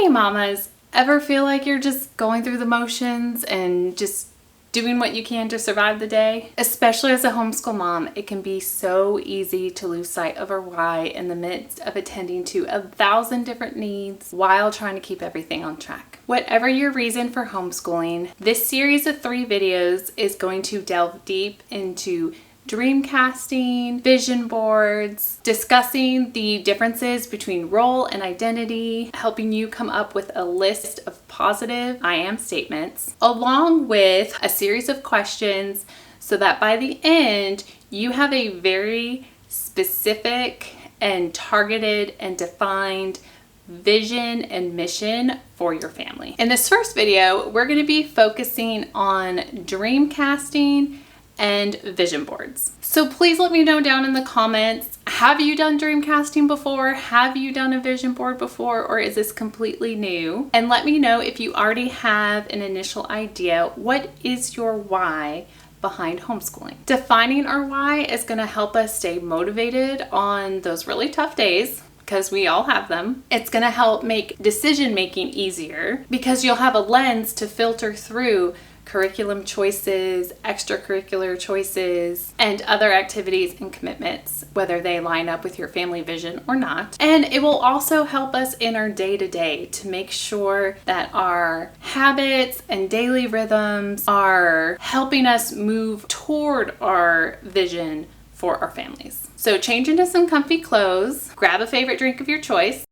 Hey mamas, ever feel like you're just going through the motions and just doing what you can to survive the day? Especially as a homeschool mom, it can be so easy to lose sight of our why in the midst of attending to 1,000 different needs while trying to keep everything on track. Whatever your reason for homeschooling, this series of 3 videos is going to delve deep into dream casting, vision boards, discussing the differences between role and identity, helping you come up with a list of positive I am statements, along with a series of questions so that by the end, you have a very specific and targeted and defined vision and mission for your family. In this first video, we're going to be focusing on dream casting and vision boards. So please let me know down in the comments, have you done dream casting before? Have you done a vision board before? Or is this completely new? And let me know if you already have an initial idea, what is your why behind homeschooling? Defining our why is going to help us stay motivated on those really tough days, because we all have them. It's going to help make decision making easier because you'll have a lens to filter through curriculum choices, extracurricular choices, and other activities and commitments, whether they line up with your family vision or not. And it will also help us in our day-to-day to make sure that our habits and daily rhythms are helping us move toward our vision for our families. So change into some comfy clothes, grab a favorite drink of your choice,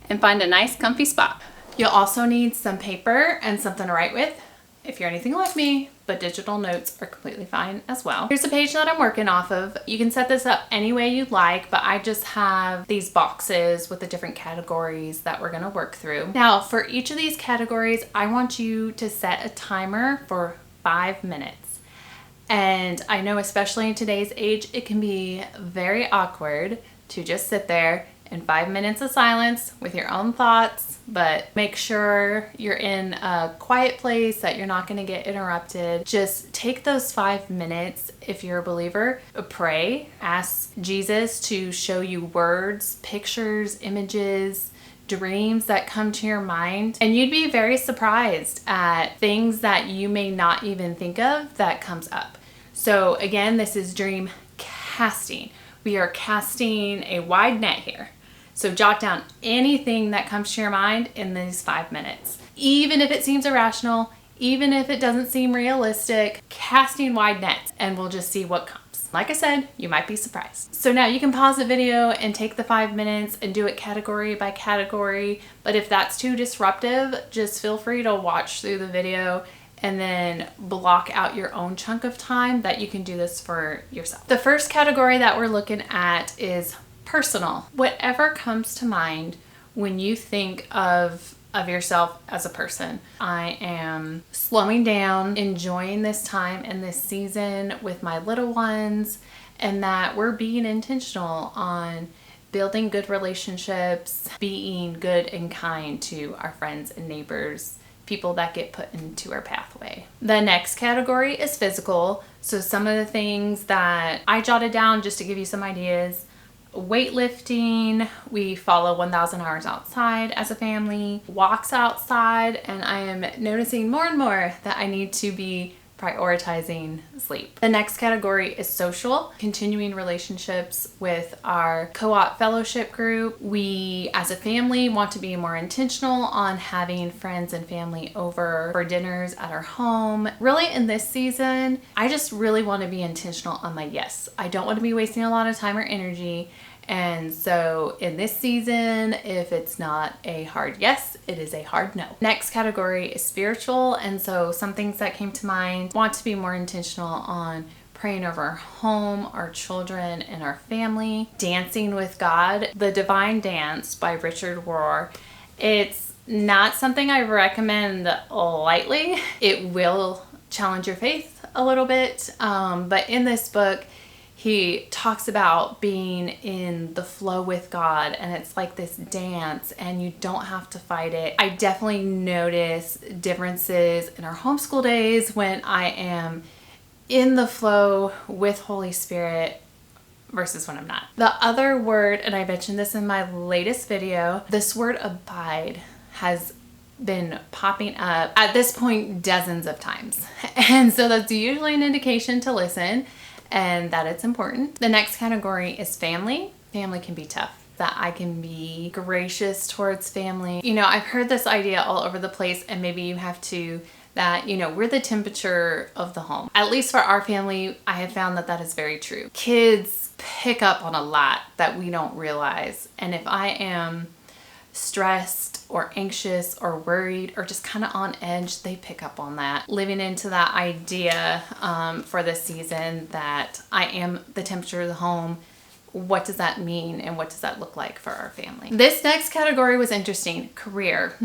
and find a nice comfy spot. You'll also need some paper and something to write with if you're anything like me, but digital notes are completely fine as well. Here's a page that I'm working off of. You can set this up any way you'd like, but I just have these boxes with the different categories that we're gonna work through. Now, for each of these categories, I want you to set a timer for 5 minutes. And I know especially in today's age, it can be very awkward to just sit there in 5 minutes of silence with your own thoughts, but make sure you're in a quiet place that you're not going to get interrupted. Just take those 5 minutes. If you're a believer, pray, ask Jesus to show you words, pictures, images, dreams that come to your mind, and you'd be very surprised at things that you may not even think of that comes up. So again, this is dream casting. We are casting a wide net here. So jot down anything that comes to your mind in these 5 minutes. Even if it seems irrational, even if it doesn't seem realistic, casting wide nets, and we'll just see what comes. Like I said, you might be surprised. So now you can pause the video and take the 5 minutes and do it category by category. But if that's too disruptive, just feel free to watch through the video and then block out your own chunk of time that you can do this for yourself. The first category that we're looking at is personal. Whatever comes to mind when you think of yourself as a person. I am slowing down, enjoying this time and this season with my little ones, and that we're being intentional on building good relationships, being good and kind to our friends and neighbors, people that get put into our pathway. The next category is physical. So some of the things that I jotted down just to give you some ideas: weightlifting, we follow 1,000 hours outside as a family, walks outside, and I am noticing more and more that I need to be prioritizing sleep. The next category is social, continuing relationships with our co-op fellowship group. We as a family want to be more intentional on having friends and family over for dinners at our home. Really in this season, I just really want to be intentional on my yes. I don't want to be wasting a lot of time or energy. And so in this season, if it's not a hard yes, it is a hard no. Next category is spiritual. And so some things that came to mind: want to be more intentional on praying over our home, our children, and our family. Dancing with God, The Divine Dance by Richard Rohr. It's not something I recommend lightly. It will challenge your faith a little bit. But in this book, he talks about being in the flow with God, and it's like this dance and you don't have to fight it. I definitely notice differences in our homeschool days when I am in the flow with Holy Spirit, versus when I'm not. The other word, and I mentioned this in my latest video, this word abide has been popping up at this point dozens of times. And so that's usually an indication to listen and that it's important. The next category is family. Family can be tough. That I can be gracious towards family. You know, I've heard this idea all over the place, and maybe you have to, that, you know, we're the temperature of the home. At least for our family, I have found that that is very true. Kids pick up on a lot that we don't realize. And if I am stressed or anxious or worried or just kind of on edge, they pick up on that. Living into that idea for this season that I am the temperature of the home. What does that mean and what does that look like for our family? This next category was interesting, career.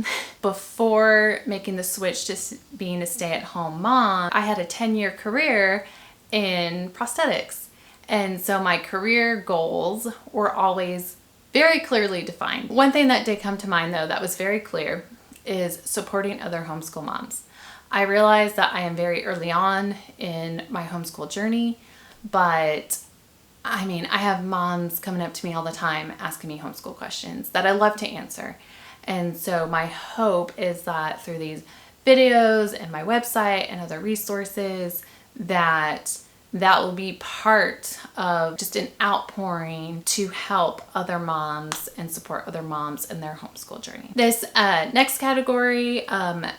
Before making the switch to being a stay-at-home mom, I had a 10-year career in prosthetics. And so my career goals were always very clearly defined. One thing that did come to mind though that was very clear is supporting other homeschool moms. I realized that I am very early on in my homeschool journey, but I mean, I have moms coming up to me all the time asking me homeschool questions that I love to answer. And so my hope is that through these videos and my website and other resources that will be part of just an outpouring to help other moms and support other moms in their homeschool journey. This next category,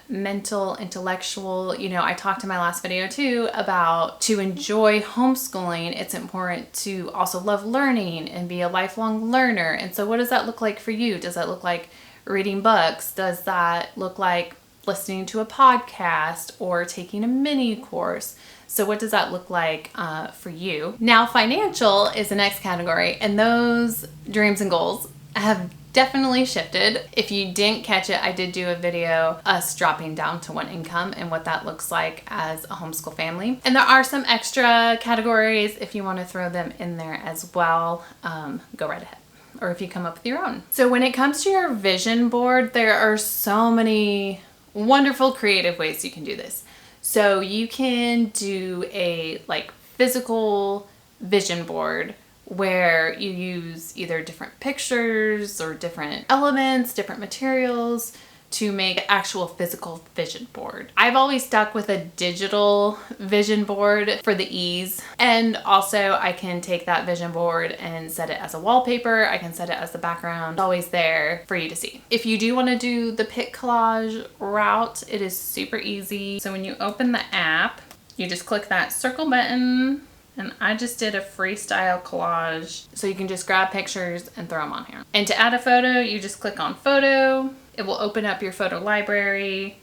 mental, intellectual, you know, I talked in my last video too about to enjoy homeschooling, it's important to also love learning and be a lifelong learner. And so what does that look like for you? Does that look like reading books? Does that look like listening to a podcast or taking a mini course? So what does that look like for you? Now, financial is the next category, and those dreams and goals have definitely shifted. If you didn't catch it, I did do a video us dropping down to one income and what that looks like as a homeschool family. And there are some extra categories if you want to throw them in there as well. Go right ahead. Or if you come up with your own. So when it comes to your vision board, there are so many wonderful creative ways you can do this. So you can do a physical vision board where you use either different pictures or different elements, different materials to make an actual physical vision board. I've always stuck with a digital vision board for the ease. And also I can take that vision board and set it as a wallpaper. I can set it as the background. It's always there for you to see. If you do want to do the PicCollage route, it is super easy. So when you open the app, you just click that circle button. And I just did a freestyle collage. So you can just grab pictures and throw them on here. And to add a photo, you just click on photo. It will open up your photo library.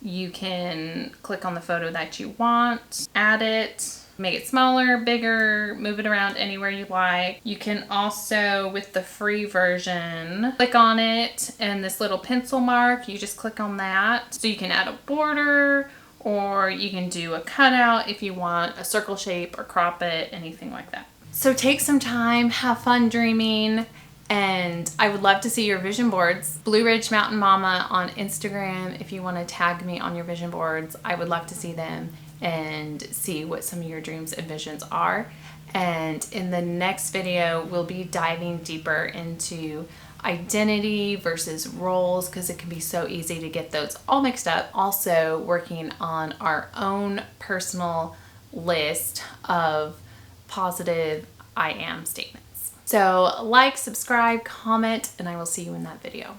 You can click on the photo that you want, add it, make it smaller, bigger, move it around anywhere you like. You can also, with the free version, click on it and this little pencil mark, you just click on that. So you can add a border, or you can do a cutout if you want a circle shape or crop it, anything like that. So take some time, have fun dreaming, and I would love to see your vision boards. Blue Ridge Mountain Mama on Instagram, if you want to tag me on your vision boards, I would love to see them and see what some of your dreams and visions are. And in the next video, we'll be diving deeper into identity versus roles, because it can be so easy to get those all mixed up. Also working on our own personal list of positive I am statements. So like, subscribe, comment, and I will see you in that video.